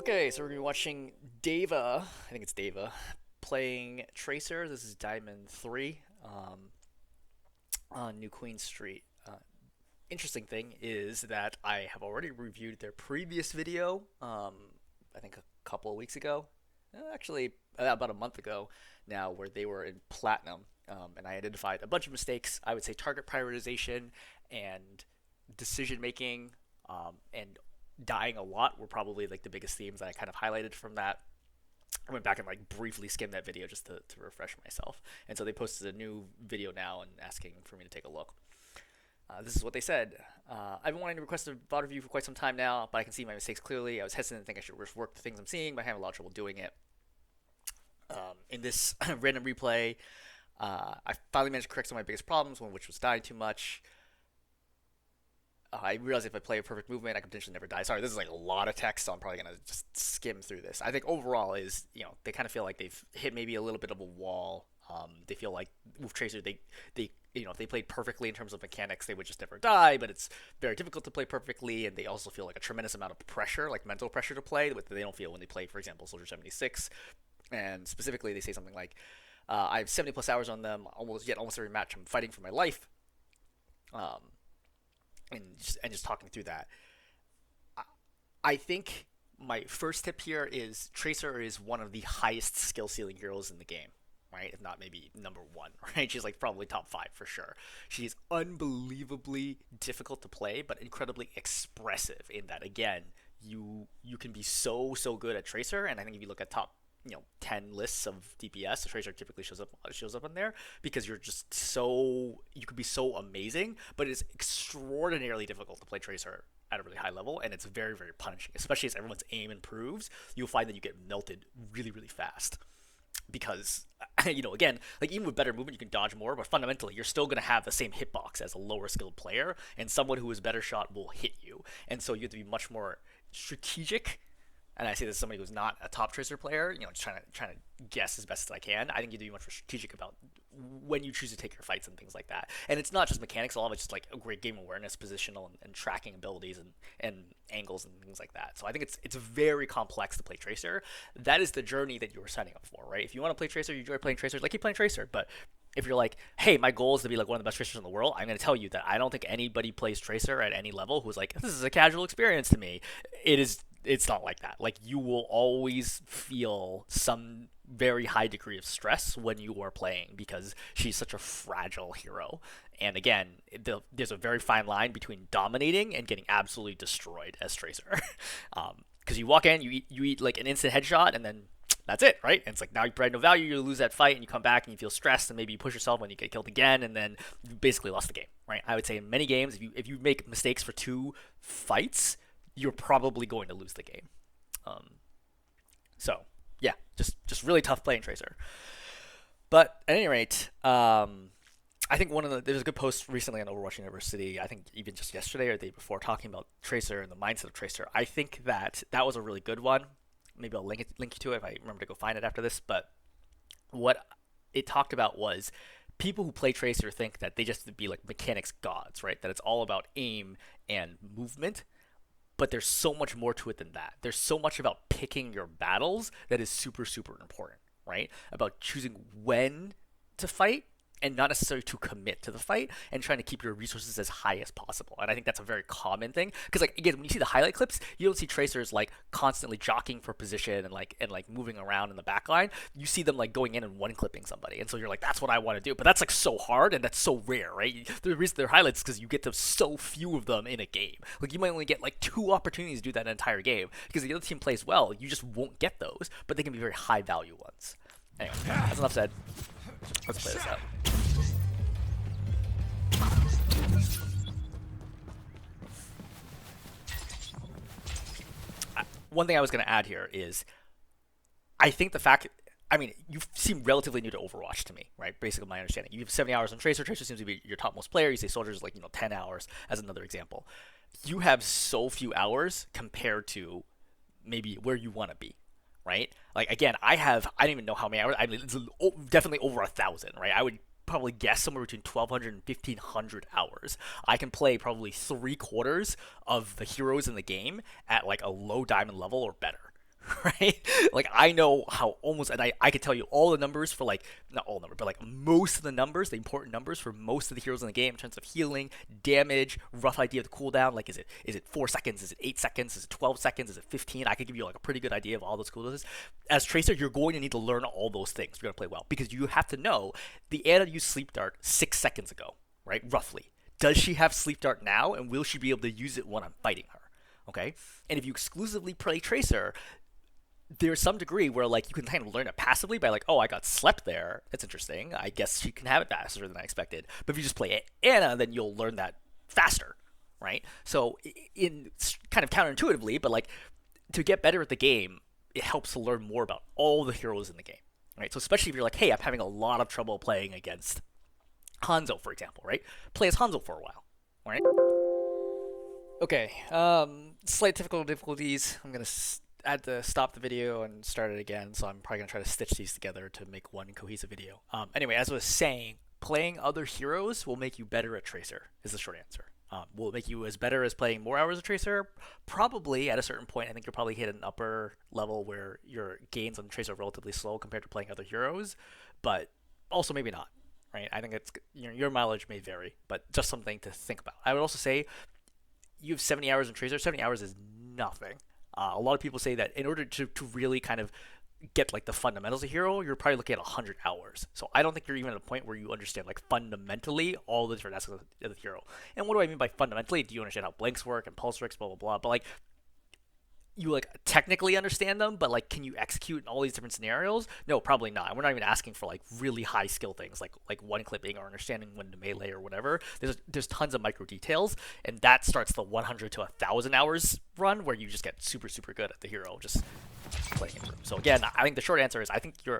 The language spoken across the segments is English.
Okay, so we're gonna be watching Deva. I think it's Deva playing Tracer. This is Diamond 3 on New Queen Street. Interesting thing is that I have already reviewed their previous video. I think a couple of weeks ago, actually about a month ago now, where they were in platinum, and I identified a bunch of mistakes. I would say target prioritization and decision making, and dying a lot were probably like the biggest themes that I kind of highlighted from that. I went back and like briefly skimmed that video just to refresh myself. And so they posted a new video now and asking for me to take a look. This is what they said. I've been wanting to request a VOD review for quite some time now, but I can see my mistakes clearly. I was hesitant to think I should work the things I'm seeing, but I have a lot of trouble doing it. In this random replay, I finally managed to correct some of my biggest problems, one of which was dying too much. I realize if I play a perfect movement, I could potentially never die. Sorry, this is like a lot of text, so I'm probably gonna just skim through this. I think overall is, they kind of feel like they've hit maybe a little bit of a wall. They feel like with Tracer, they if they played perfectly in terms of mechanics, they would just never die. But it's very difficult to play perfectly, and they also feel like a tremendous amount of pressure, like mental pressure to play, that they don't feel when they play, for example, Soldier 76. And specifically, they say something like, "I have 70 plus hours on them. Almost every match, I'm fighting for my life." And just talking through that, I think my first tip here is Tracer is one of the highest skill ceiling heroes in the game, right? If not maybe number one, right? She's like probably top 5 for sure. She's unbelievably difficult to play, but incredibly expressive in that, again, you can be so good at Tracer, and I think if you look at top 10 lists of DPS, the Tracer typically shows up on there because you could be so amazing, but it's extraordinarily difficult to play Tracer at a really high level, and it's very punishing, especially as everyone's aim improves. You'll find that you get melted really fast because again, like even with better movement you can dodge more, but fundamentally you're still going to have the same hitbox as a lower skilled player, and someone who is better shot will hit you, and so you have to be much more strategic. And I say this as somebody who's not a top Tracer player, just trying to guess as best as I can. I think you need to be much more strategic about when you choose to take your fights and things like that. And it's not just mechanics; a lot of it's just like a great game awareness, positional, and tracking abilities and angles and things like that. So I think it's very complex to play Tracer. That is the journey that you were signing up for, right? If you want to play Tracer, you enjoy playing Tracer, like keep playing Tracer. But if you're like, hey, my goal is to be like one of the best Tracers in the world, I'm going to tell you that I don't think anybody plays Tracer at any level who's like, this is a casual experience to me. It's not like that. Like, you will always feel some very high degree of stress when you are playing because she's such a fragile hero. And again, there's a very fine line between dominating and getting absolutely destroyed as Tracer. Because you walk in, you eat like an instant headshot, and then that's it, right? And it's like now you provide no value, you lose that fight, and you come back and you feel stressed, and maybe you push yourself when you get killed again, and then you basically lost the game, right? I would say in many games, if you make mistakes for 2 fights, you're probably going to lose the game. So yeah, just really tough playing Tracer. But at any rate, I think there's a good post recently on Overwatch University, I think even just yesterday or the day before, talking about Tracer and the mindset of Tracer. I think that was a really good one. Maybe I'll link you to it if I remember to go find it after this. But what it talked about was people who play Tracer think that they just have to be like mechanics gods, right? That it's all about aim and movement. But there's so much more to it than that. There's so much about picking your battles that is super important, right? About choosing when to fight and not necessarily to commit to the fight, and trying to keep your resources as high as possible. And I think that's a very common thing, because like again, when you see the highlight clips, you don't see Tracers like constantly jockeying for position and like moving around in the backline. You see them like going in and one clipping somebody, and so you're like, that's what I want to do. But that's like so hard, and that's so rare, right? The reason they're highlights is because you get to so few of them in a game. Like you might only get like 2 opportunities to do that entire game, because if the other team plays well, you just won't get those, but they can be very high value ones. Anyway, that's enough said. Let's play this out. One thing I was going to add here is I think you seem relatively new to Overwatch to me, right? Basically, my understanding. You have 70 hours on Tracer. Tracer seems to be your topmost player. You say Soldier's like, 10 hours as another example. You have so few hours compared to maybe where you want to be, right? Like, again, I don't even know how many hours. I mean, it's definitely over 1,000, right? I would probably guess somewhere between 1,200 and 1,500 hours. I can play probably 3/4 of the heroes in the game at like a low diamond level or better. right? Like I know how almost, and I could tell you all the numbers for like, not all numbers, but like most of the numbers, the important numbers for most of the heroes in the game in terms of healing, damage, rough idea of the cooldown. Like is it 4 seconds? Is it 8 seconds? Is it 12 seconds? Is it 15? I could give you like a pretty good idea of all those cooldowns. As Tracer, you're going to need to learn all those things. You're going to play well because you have to know the Ana used Sleep Dart 6 seconds ago, right? Roughly. Does she have Sleep Dart now, and will she be able to use it when I'm fighting her? Okay, and if you exclusively play Tracer, there's some degree where like you can kind of learn it passively by like, oh, I got slept there. That's interesting. I guess she can have it faster than I expected. But if you just play Ana, then you'll learn that faster, right? So in kind of counterintuitively, but like to get better at the game, it helps to learn more about all the heroes in the game, right? So especially if you're like, hey, I'm having a lot of trouble playing against Hanzo, for example, right? Play as Hanzo for a while, right? Okay, slight technical difficulties. I'm gonna had to stop the video and start it again, so I'm probably gonna try to stitch these together to make one cohesive video. Anyway, as I was saying, playing other heroes will make you better at Tracer, is the short answer. Will it make you as better as playing more hours of Tracer? Probably at a certain point. I think you'll probably hit an upper level where your gains on Tracer are relatively slow compared to playing other heroes, but also maybe not, right? I think it's your mileage may vary, but just something to think about. I would also say you have 70 hours in Tracer. 70 hours is nothing. A lot of people say that in order to really kind of get like the fundamentals of hero, you're probably looking at 100 hours. So I don't think you're even at a point where you understand like fundamentally all the different aspects of the hero. And what do I mean by fundamentally? Do you understand how blanks work and pulse works, blah, blah, blah. But like you like technically understand them, but like can you execute in all these different scenarios? No, probably not. We're not even asking for like really high skill things like one clipping or understanding when to melee or whatever. There's tons of micro details, and that starts the 100 to 1,000 hours run where you just get super good at the hero just playing it through. So again, I think the short answer is I think you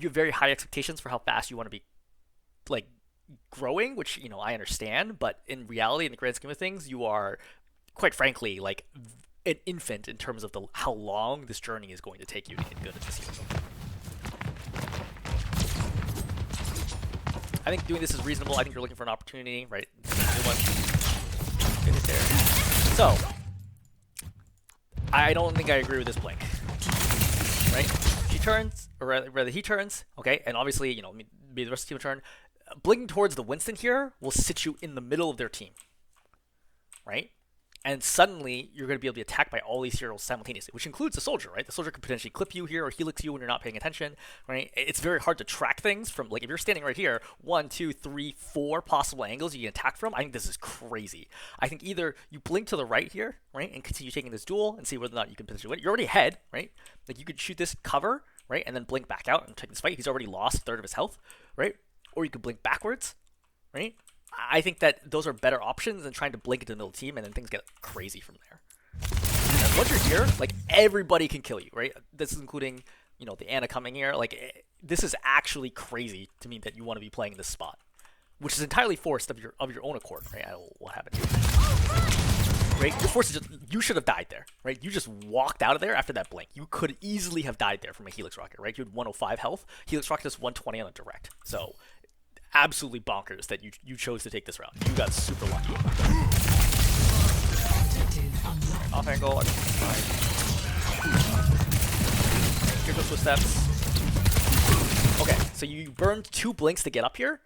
have very high expectations for how fast you want to be like growing, which I understand, but in reality, in the grand scheme of things, you are quite frankly like an infant in terms of how long this journey is going to take you to get good at this hero. I think doing this is reasonable. I think you're looking for an opportunity, right? Good hit there. So, I don't think I agree with this blink, right? She turns, or rather he turns, okay? And obviously, maybe the rest of the team will turn. Blinking towards the Winston here will sit you in the middle of their team, right? And suddenly, you're going to be able to be attacked by all these heroes simultaneously, which includes the soldier, right? The soldier could potentially clip you here or helix you when you're not paying attention, right? It's very hard to track things from, like, if you're standing right here, 1, 2, 3, 4 possible angles you can attack from. I think this is crazy. I think either you blink to the right here, right, and continue taking this duel and see whether or not you can potentially win. You're already ahead, right? Like, you could shoot this cover, right, and then blink back out and take this fight. He's already lost a third of his health, right? Or you could blink backwards, right? I think that those are better options than trying to blink into the middle team and then things get crazy from there. And once you're here, like everybody can kill you, right? This is including, the Ana coming here. Like this is actually crazy to me that you want to be playing in this spot, which is entirely forced of your own accord, right? I don't know what happened here. Right? You're forced to you should have died there, right? You just walked out of there after that blink. You could easily have died there from a Helix Rocket, right? You had 105 health. Helix Rocket is 120 on a direct. So absolutely bonkers that you chose to take this route. You got super lucky. Off angle, fine. Here goes footsteps. Okay, so you burned 2 blinks to get up here,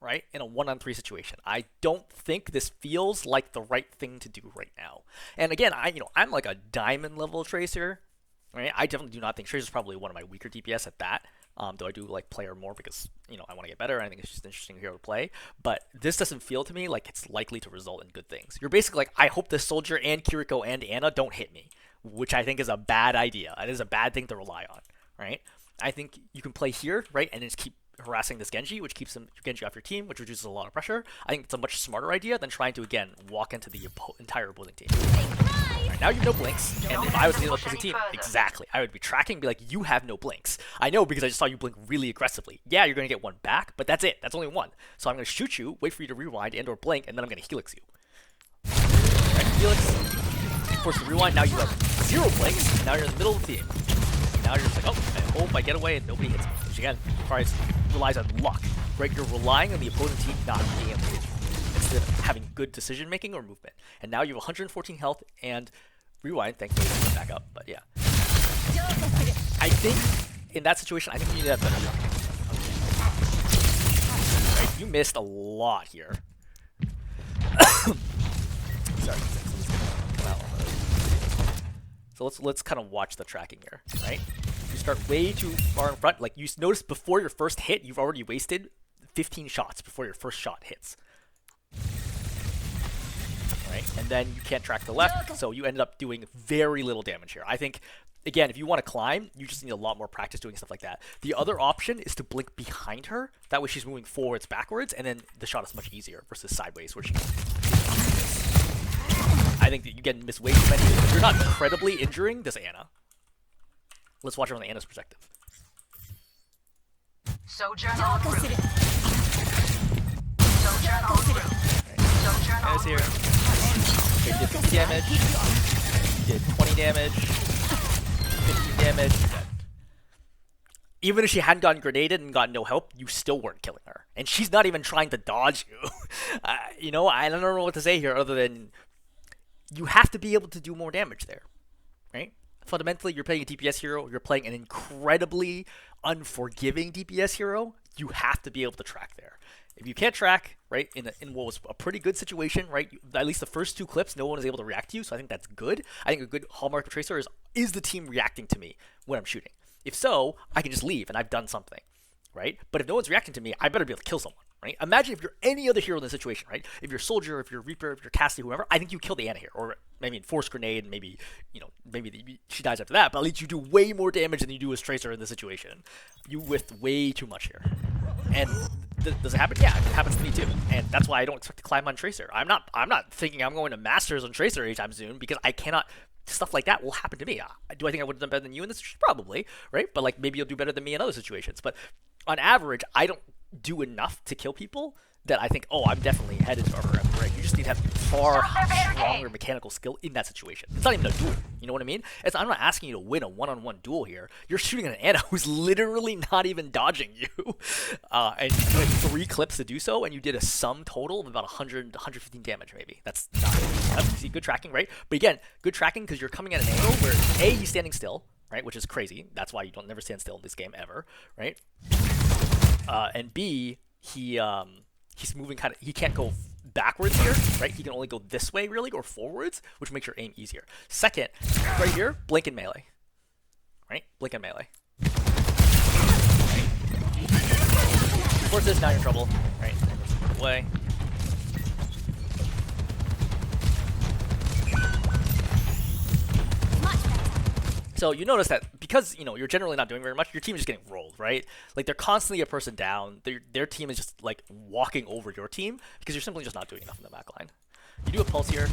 right? In a 1-on-3 situation. I don't think this feels like the right thing to do right now. And again, I'm like a diamond level Tracer, right? I definitely do not think Tracer's probably one of my weaker DPS at that. Though I do like play her more because, I want to get better and I think it's just interesting hero to play. But this doesn't feel to me like it's likely to result in good things. You're basically like, I hope this soldier and Kiriko and Ana don't hit me, which I think is a bad idea. It is a bad thing to rely on, right? I think you can play here, right, and just keep harassing this Genji, which keeps Genji off your team, which reduces a lot of pressure. I think it's a much smarter idea than trying to, again, walk into the entire opposing team. Right, now you have no blinks, and if I was in the opposing team, exactly, I would be tracking and be like, you have no blinks. I know because I just saw you blink really aggressively. Yeah, you're going to get 1 back, but that's it. That's only 1. So I'm going to shoot you, wait for you to rewind and or blink, and then I'm going to helix you. Right, helix, force the rewind, now you have 0 blinks, now you're in the middle of the team. Now you're just like, oh, I hope I get away and nobody hits me. Which again, relies on luck, right? You're relying on the opposing team not being able to hit you instead of having good decision making or movement. And now you have 114 health and rewind, thankfully, back up, but yeah. I think in that situation, I think you need that better. Right, you missed a lot here. Sorry. So let's kind of watch the tracking here, right? You start way too far in front. Like you notice before your first hit, you've already wasted 15 shots before your first shot hits. Right? And then you can't track the left, so you ended up doing very little damage here. I think, again, if you want to climb, you just need a lot more practice doing stuff like that. The other option is to blink behind her. That way she's moving forwards, backwards, and then the shot is much easier versus sideways, where she can. I think that you get miss way too many. If you're not incredibly injuring this Ana. Let's watch it from the Ana's perspective. Sojourn on route. Ana's here. Okay, you did 50 damage. You did 20 damage. 15 damage. Dead. Even if she hadn't gotten grenaded and got no help, you still weren't killing her. And she's not even trying to dodge you. You know, I don't know what to say here other than you have to be able to do more damage there, right? Fundamentally, you're playing a DPS hero. You're playing an incredibly unforgiving DPS hero. You have to be able to track there. If you can't track, right, in what was a pretty good situation, right, at least the first two clips, no one is able to react to you, so I think that's good. I think a good hallmark of Tracer is the team reacting to me when I'm shooting? If so, I can just leave and I've done something, right? But if no one's reacting to me, I better be able to kill someone, right? Imagine if you're any other hero in the situation, right? If you're Soldier, if you're Reaper, if you're Cassie, whoever, I think you kill the Ana here, or maybe Force Grenade, and maybe, you know, maybe she dies after that, but at least you do way more damage than you do as Tracer in this situation. You whiffed way too much here. And does it happen? Yeah, it happens to me too, and that's why I don't expect to climb on Tracer. I'm not thinking I'm going to Masters on Tracer anytime soon because I cannot. Stuff like that will happen to me. Do I think I would have done better than you in this? Probably, right? But like maybe you'll do better than me in other situations. But on average, I don't do enough to kill people that I think, oh, I'm definitely headed to her. Right? You just need to have far stronger mechanical skill in that situation. It's not even a duel. You know what I mean? I'm not asking you to win a one-on-one duel here. You're shooting at an Ana who's literally not even dodging you. And you had 3 clips to do so, and you did a sum total of about 100, 115 damage maybe. That's not see, good tracking, right? But again, good tracking because you're coming at an angle where A, he's standing still, right? Which is crazy. That's why you don't never stand still in this game ever, right? And B, he's moving kind of, he can't go backwards here, right? He can only go this way really, or forwards, which makes your aim easier. Second, right here, blink and melee, right? Blink and melee. Right? Force this, now you're in trouble, right? Away. So you notice that because, you know, you're generally not doing very much, your team is just getting rolled, right? Like they're constantly a person down. Their team is just like walking over your team because you're simply just not doing enough in the back line. You do a pulse here.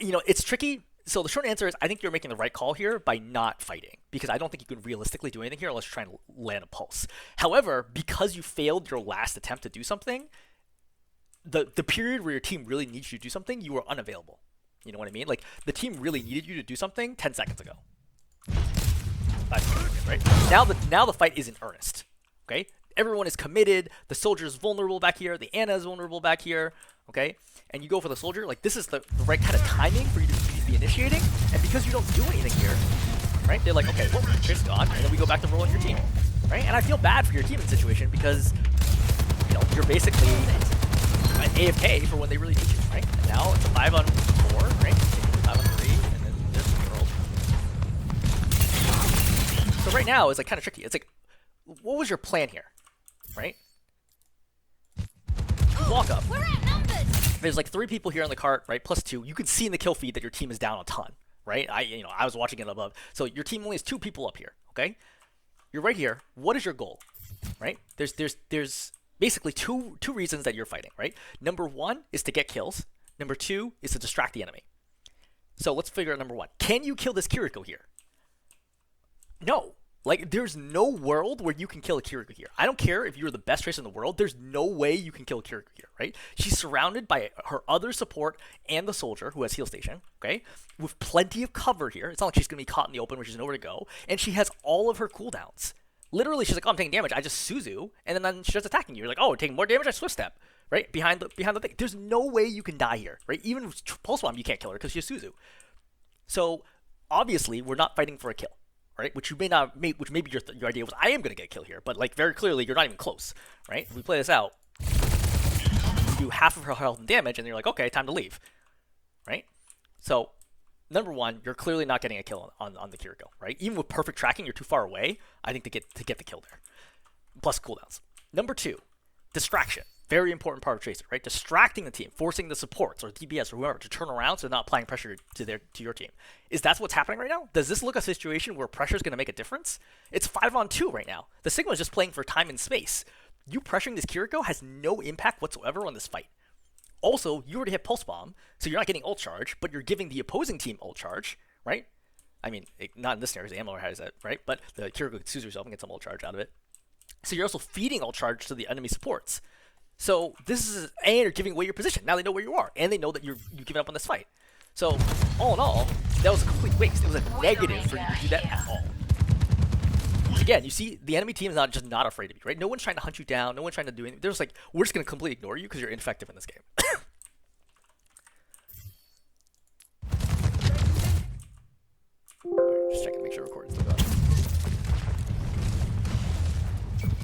You know, it's tricky. So the short answer is I think you're making the right call here by not fighting because I don't think you can realistically do anything here unless you're trying to land a pulse. However, because you failed your last attempt to do something, the period where your team really needs you to do something, you were unavailable. You know what I mean? Like, the team really needed you to do something 10 seconds ago. 5 seconds, right? Now the fight is in earnest, okay? Everyone is committed. The Soldier is vulnerable back here. The Ana is vulnerable back here, okay? And you go for the Soldier. Like, this is the right kind of timing for you to be initiating. And because you don't do anything here, right? They're like, okay, well, Tracer's gone. And then we go back to rolling your team, right? And I feel bad for your team in this situation because, you know, you're basically an AFK for when they really need you, right? And now it's a 5-on-4, right? 5-on-3, and then there's the world. So right now it's like kind of tricky. It's like, what was your plan here, right? Walk up. There's like 3 people here on the cart, right? Plus 2. You can see in the kill feed that your team is down a ton, right? I was watching it above. So your team only has 2 people up here, okay? You're right here. What is your goal, right? There's basically two reasons that you're fighting, right? Number 1 is to get kills. Number 2 is to distract the enemy. So let's figure out number 1. Can you kill this Kiriko here? No. Like, there's no world where you can kill a Kiriko here. I don't care if you're the best Tracer in the world. There's no way you can kill a Kiriko here, right? She's surrounded by her other support and the Soldier, who has heal station, okay? With plenty of cover here. It's not like she's going to be caught in the open, which is nowhere to go. And she has all of her cooldowns. Literally, she's like, oh, I'm taking damage. I just Suzu, and then she starts attacking you. You're like, oh, we're taking more damage? I Swift Step. right? Behind the thing. There's no way you can die here, right? Even with Pulse Bomb, you can't kill her because she's Suzu. So obviously, we're not fighting for a kill, right? Which maybe your idea was I am gonna get a kill here, but like very clearly you're not even close, right? If we play this out, you do half of her health and damage, and you're like, okay, time to leave, right? So number one, you're clearly not getting a kill on the Kiriko, right? Even with perfect tracking, you're too far away, I think, to get the kill there. Plus cooldowns. Number two, distraction. Very important part of Tracer, right? Distracting the team, forcing the supports or DPS or whoever to turn around so they're not applying pressure to your team. Is that what's happening right now? Does this look a situation where pressure is going to make a difference? It's 5-on-2 right now. The Sigma is just playing for time and space. You pressuring this Kiriko has no impact whatsoever on this fight. Also, you already hit Pulse Bomb, so you're not getting ult charge, but you're giving the opposing team ult charge, right? I mean, not in this scenario, because Amlo has that, right? But the Kiriko could Suzu herself and get some ult charge out of it. So you're also feeding ult charge to the enemy supports. So this is, and you're giving away your position. Now they know where you are, and they know that you've given up on this fight. So all in all, that was a complete waste. It was a negative for you to do that at all. Again, you see, the enemy team is not afraid of you, right? No one's trying to hunt you down. No one's trying to do anything. They're just like, we're just going to completely ignore you because you're ineffective in this game. Just checking to make sure recording's still going.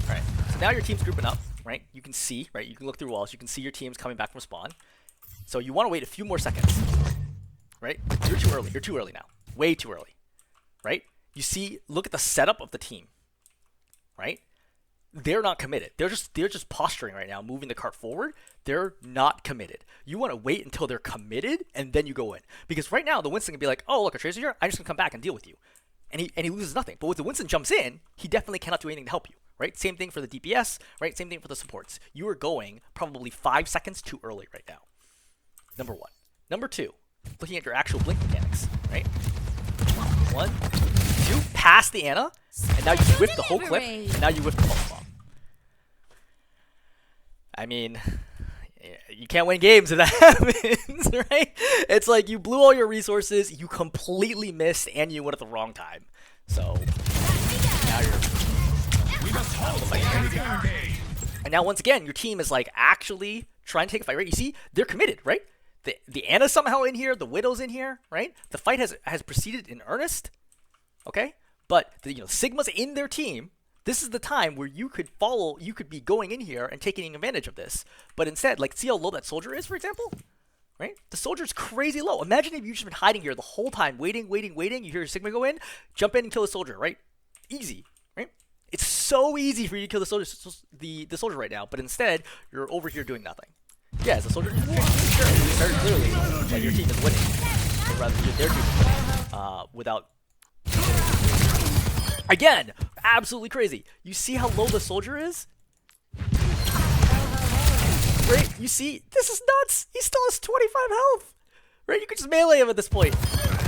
Alright, so now your team's grouping up, right? You can see, right? You can look through walls. You can see your team's coming back from spawn. So you want to wait a few more seconds, right? You're too early. You're too early now. Way too early, right? You see, look at the setup of the team, right? They're not committed. They're just posturing right now, moving the cart forward. They're not committed. You want to wait until they're committed, and then you go in. Because right now, the Winston can be like, oh, look, a Tracer here. I'm just going to come back and deal with you. And he loses nothing. But when the Winston jumps in, he definitely cannot do anything to help you, right? Same thing for the DPS, right? Same thing for the supports. You are going probably 5 seconds too early right now. Number one. Number two, looking at your actual blink mechanics, right? 1, 2, pass the Ana, and now you whip the whole clip, and now you whip the Pulse Bomb. I mean, you can't win games if that happens, right? It's like you blew all your resources, you completely missed, and you went at the wrong time. So, now you're... And now, once again, your team is like actually trying to take a fight, right? You see, they're committed, right? The Ana's somehow in here, the Widow's in here, right? The fight has proceeded in earnest, okay? But, Sigma's in their team. This is the time where you could be going in here and taking advantage of this. But instead, like, see how low that soldier is, for example? Right? The soldier's crazy low. Imagine if you've just been hiding here the whole time, waiting. You hear your Sigma go in, jump in and kill the soldier, right? Easy, right? It's so easy for you to kill the soldier right now, but instead, you're over here doing nothing. Yeah, as a soldier, sure, very clearly that your team is winning, or rather, their team is winning, without... Again, absolutely crazy. You see how low the soldier is? Right? You see? This is nuts! He still has 25 health! Right? You could just melee him at this point.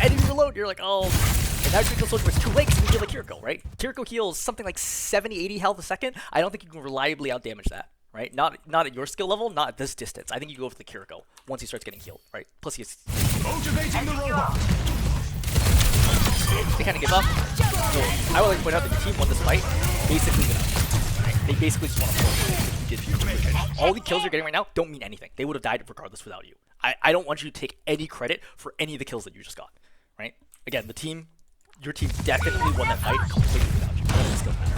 And if you reload, you're like, oh... And now you can kill soldier, but it's too late because you heal like Kiriko, right? Kiriko heals something like 70, 80 health a second. I don't think you can reliably outdamage that. Right? Not at your skill level, not at this distance. I think you go for the Kiriko once he starts getting healed, right? Plus he's... Motivating the robot! They kind of give up. So I would like to point out that your team won this fight basically without. Right? They basically just want to pull. All the kills you're getting right now don't mean anything. They would have died regardless without you. I don't want you to take any credit for any of the kills that you just got. Right? Again, your team definitely won that fight completely without you. None of the skills matter.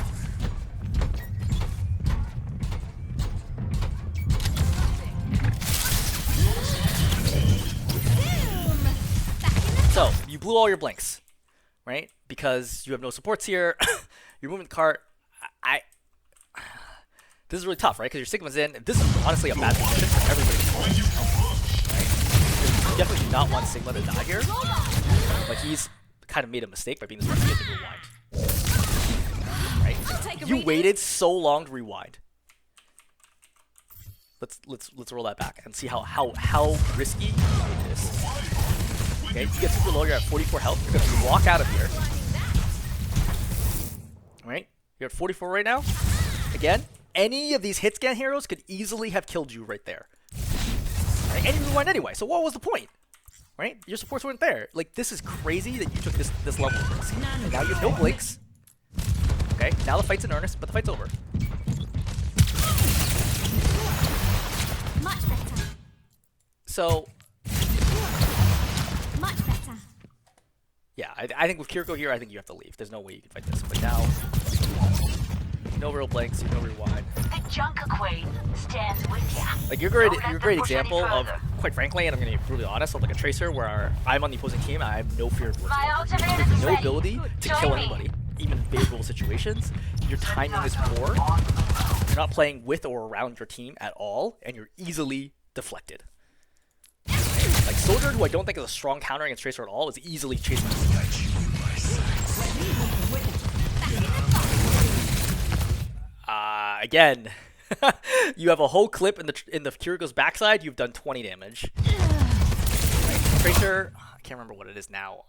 So, you blew all your blinks, right? Because you have no supports here. You're moving the cart. This is really tough, right? Because your Sigma's in. This is honestly a bad position for everybody. Right? You definitely do not want Sigma to die here. But he's kind of made a mistake by being the first to rewind. Right? You waited so long to rewind. Let's roll that back and see how risky it is. Okay, you get super low, you're at 44 health, you're gonna walk out of here. Alright, you're at 44 right now. Again, any of these hit scan heroes could easily have killed you right there. Right? And you rewind anyway, so what was the point? Right? Your supports weren't there. Like, this is crazy that you took this level of risk. And now you have no blinks. Okay, now the fight's in earnest, but the fight's over. So Much better. yeah, I think with Kiriko here, I think you have to leave. There's no way you can fight this. But now, no real blanks, no rewind. The Junker Queen stands with ya. Like you're a great example of, quite frankly, and I'm gonna be brutally honest, of like a tracer where I'm on the opposing team, I have no fear of My whatsoever. ultimate There's is no ready. ability to Join kill me. anybody, even in favorable situations. Your timing is poor. You're not playing with or around your team at all, and you're easily deflected. Like Soldier, who I don't think is a strong counter against Tracer at all, is easily chasing this. Again, you have a whole clip in the Kiriko's backside. You've done 20 damage. Right. Tracer, I can't remember what it is now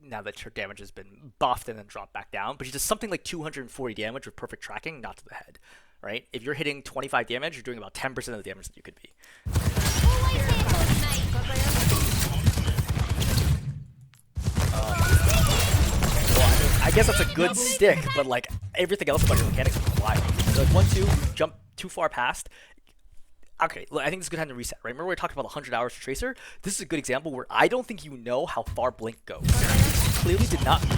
now that her damage has been buffed and then dropped back down, but she does something like 240 damage with perfect tracking, not to the head. Right? If you're hitting 25 damage, you're doing about 10% of the damage that you could be. Always here for you, mate. Well, I guess that's a good stick, but like everything else about your mechanics is wild. So like 1-2, jump too far past. Okay, look, I think this is a good time to reset, right? Remember we talked about 100 hours for Tracer? This is a good example where I don't think you know how far Blink goes. You clearly did not mean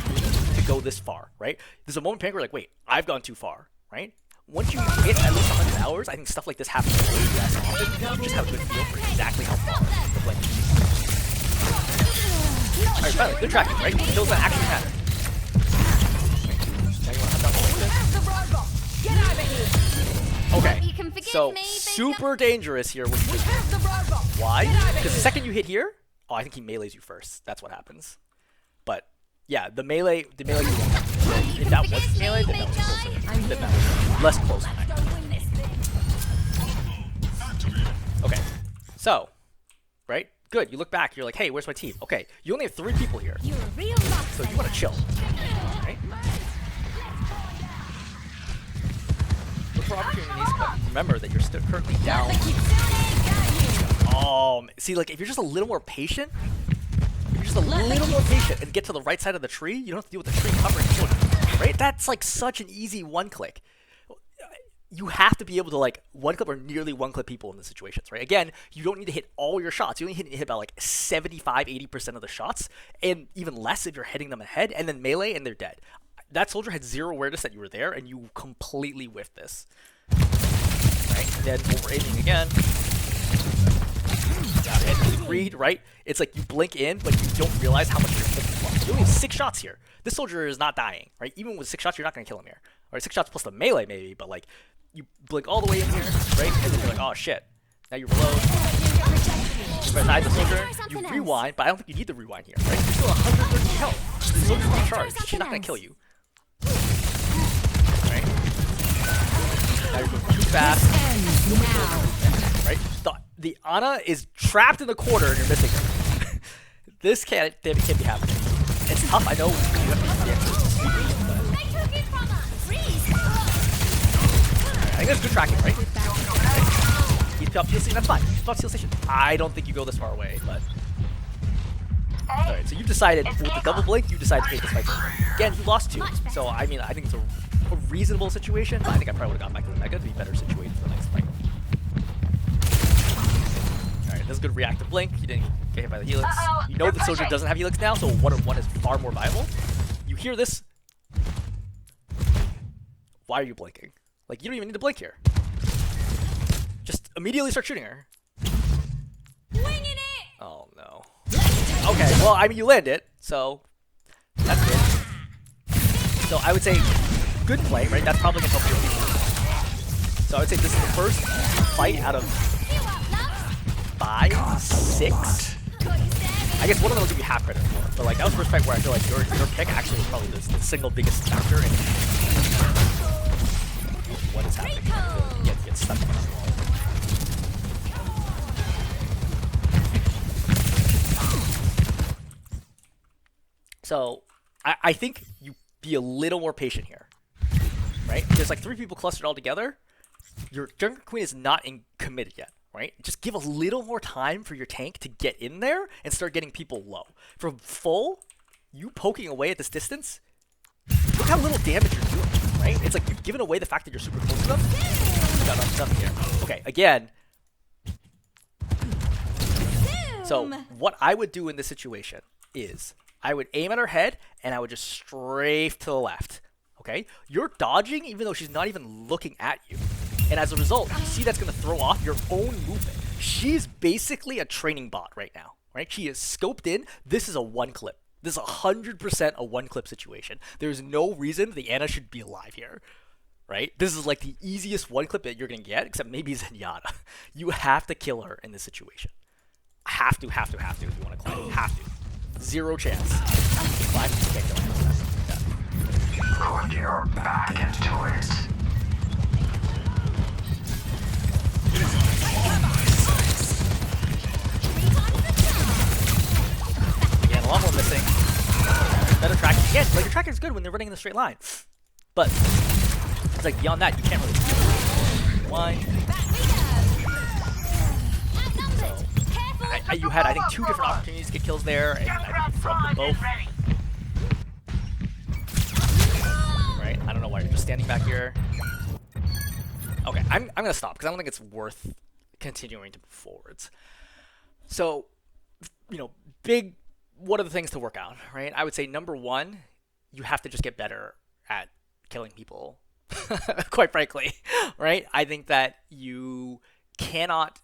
to go this far, right? There's a moment in panic where you're like, wait, I've gone too far, right? Once you hit at least 100 hours, I think stuff like this happens way less often. You just have a good feel for exactly how far the Blink is. Alright, by the way, good tracking, right? Kills that actually matter. Okay, You can forgive so me, but super dangerous here with this. Why? Because the second you hit here, oh, I think he melees you first. That's what happens. But yeah, the melee you won't have. If that was melee, then that was closer. Then that was less close. Okay, so right, good. You look back, you're like, hey, where's my team? Okay, you only have 3 people here, you're a real rough. so you want to chill, right? Look for opportunities, but remember that you're still currently down. See, like if you're just a little more patient, and get to the right side of the tree, you don't have to deal with the tree covering you, right? That's like such an easy one-click. You have to be able to like one-clip or nearly one-clip people in the situations, right? Again, you don't need to hit all your shots. You only hit about like 75-80% of the shots, and even less if you're hitting them ahead, and then melee, and they're dead. That soldier had zero awareness that you were there, and you completely whiffed this. Right? And then when we're aiming again, and read, right? It's like you blink in, but you don't realize how much you're flicking. You only have 6 shots here. This soldier is not dying, right? Even with 6 shots, you're not going to kill him here. All right, 6 shots plus the melee maybe, but like you blink all the way in here, right? And then you're like, oh shit. Now you reload. Beside the soldier, you rewind, but I don't think you need the rewind here, right? You're still 130 health. The soldier's not charged. She's not going to kill you. Right? Now you're going too fast. Right? The Ana is trapped in the corner and you're missing her. This can't be happening. It's tough, I know. You have to be extra speedy, I think that's good tracking, right? He's up Steel Station, that's fine. He's up Steel Station. I don't think you go this far away, but. Alright, so you decided with the double blink, you decided to take this fight. Again, you lost 2. So I mean I think it's a reasonable situation, but I think I probably would have gone back to the Mega to be better situated for the next fight. Alright, this is good reactive blink. You didn't get hit by the Helix. You know the soldier doesn't have Helix now, so 1-on-1 is far more viable. You hear this. Why are you blinking? Like, you don't even need to blink here. Just immediately start shooting her. Winging it. Oh no. Okay, well, I mean, you land it, so that's good. So I would say good play, right? That's probably gonna help your team. So I would say this is the first fight out of 5, 6. I guess one of them will give you half credit for, but like that was the first fight where I feel like your pick actually was probably the single biggest factor in what is happening. Get stuck in it. So I think you be a little more patient here, right? There's like 3 people clustered all together. Your Junker Queen is not committed yet, right? Just give a little more time for your tank to get in there and start getting people low. From full, you poking away at this distance, look how little damage you're doing, right? It's like you've given away the fact that you're super close to them. You got nothing here. Okay, again. So what I would do in this situation is I would aim at her head and I would just strafe to the left. Okay? You're dodging even though she's not even looking at you. And as a result, you see that's going to throw off your own movement. She's basically a training bot right now, right? She is scoped in. This is a one clip. This is 100% a one clip situation. There's no reason the Ana should be alive here, right? This is like the easiest one clip that you're going to get, except maybe Zenyatta. You have to kill her in this situation. Have to if you want to climb. Have to. Zero chance. Climb, you can't kill her. Put your back into it. Again, a lot more missing. Better tracking. Again, like your tracking is good when they're running in a straight line. But it's like beyond that, you can't really do one. So, you had, I think, 2 different opportunities to get kills there, and I think you flubbed them both. Right? I don't know why you're just standing back here. Okay, I'm gonna stop because I don't think it's worth continuing to move forwards. So, you know, what are the things to work out, right? I would say number 1, you have to just get better at killing people, quite frankly, right? I think that you cannot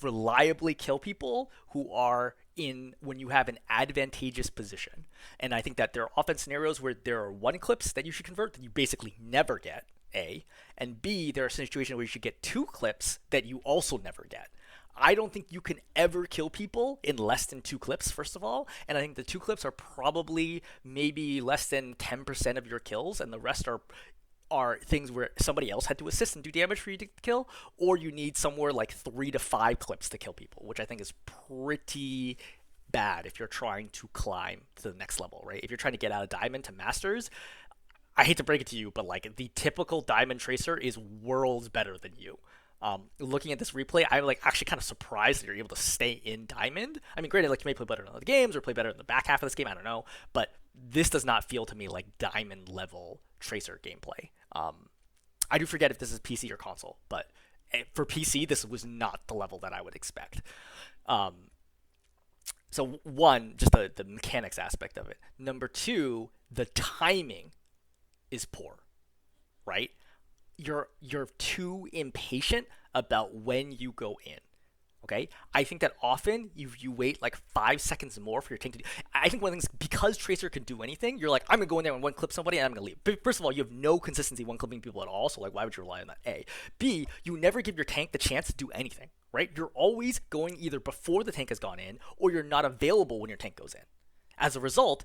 reliably kill people who are in when you have an advantageous position. And I think that there are often scenarios where there are one clips that you should convert that you basically never get, A, and B, there are situations where you should get 2 clips that you also never get. I don't think you can ever kill people in less than 2 clips, first of all, and I think the 2 clips are probably maybe less than 10% of your kills, and the rest are things where somebody else had to assist and do damage for you to kill, or you need somewhere like 3 to 5 clips to kill people, which I think is pretty bad if you're trying to climb to the next level, right? If you're trying to get out of Diamond to Masters, I hate to break it to you, but like the typical Diamond Tracer is worlds better than you. Looking at this replay, I'm like actually kind of surprised that you're able to stay in Diamond. I mean, granted, like you may play better in other games or play better in the back half of this game, I don't know, but this does not feel to me like Diamond level Tracer gameplay. I do forget if this is PC or console, but for PC, this was not the level that I would expect. So 1, just the mechanics aspect of it. Number 2, the timing is poor, right? You're too impatient about when you go in. Okay, I think that often you wait like 5 seconds more for your tank to do. I think one of the things, because Tracer can do anything, you're like, I'm gonna go in there and one clip somebody and I'm gonna leave. But first of all, you have no consistency one clipping people at all, so like why would you rely on that? A. B, you never give your tank the chance to do anything, right? You're always going either before the tank has gone in or you're not available when your tank goes in. As a result,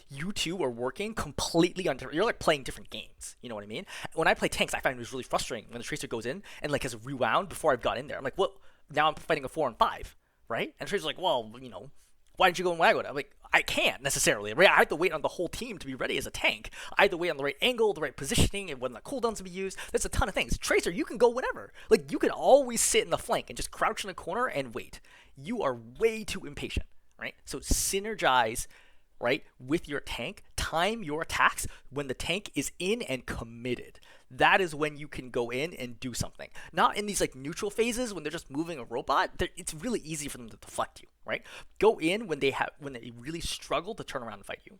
you two are working completely on different, you're like playing different games, you know what I mean? When I play tanks, I find it was really frustrating when the Tracer goes in and like has rewound before I've got in there. I'm like, well, now I'm fighting a 4 and 5, right? And Tracer's like, well, you know, why didn't you go in when I go in? I'm like, I can't necessarily, right? I have to wait on the whole team to be ready as a tank. I have to wait on the right angle, the right positioning, and when the cooldowns to be used. There's a ton of things. Tracer, you can go whenever. Like, you can always sit in the flank and just crouch in a corner and wait. You are way too impatient, right? So synergize, right, with your tank. Time your attacks when the tank is in and committed. That is when you can go in and do something. Not in these like neutral phases when they're just moving a robot. It's really easy for them to deflect you, right? Go in when they really struggle to turn around and fight you.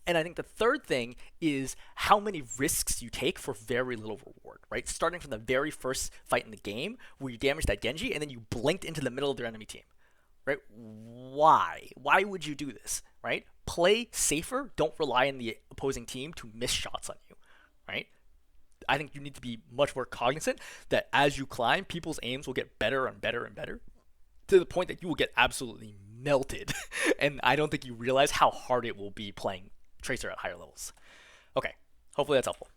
And I think the third thing is how many risks you take for very little reward, right? Starting from the very first fight in the game where you damaged that Genji and then you blinked into the middle of their enemy team, right? Why? Why would you do this, right? Play safer. Don't rely on the opposing team to miss shots on you, right? I think you need to be much more cognizant that as you climb, people's aims will get better and better and better to the point that you will get absolutely melted. And I don't think you realize how hard it will be playing Tracer at higher levels. Okay, hopefully that's helpful.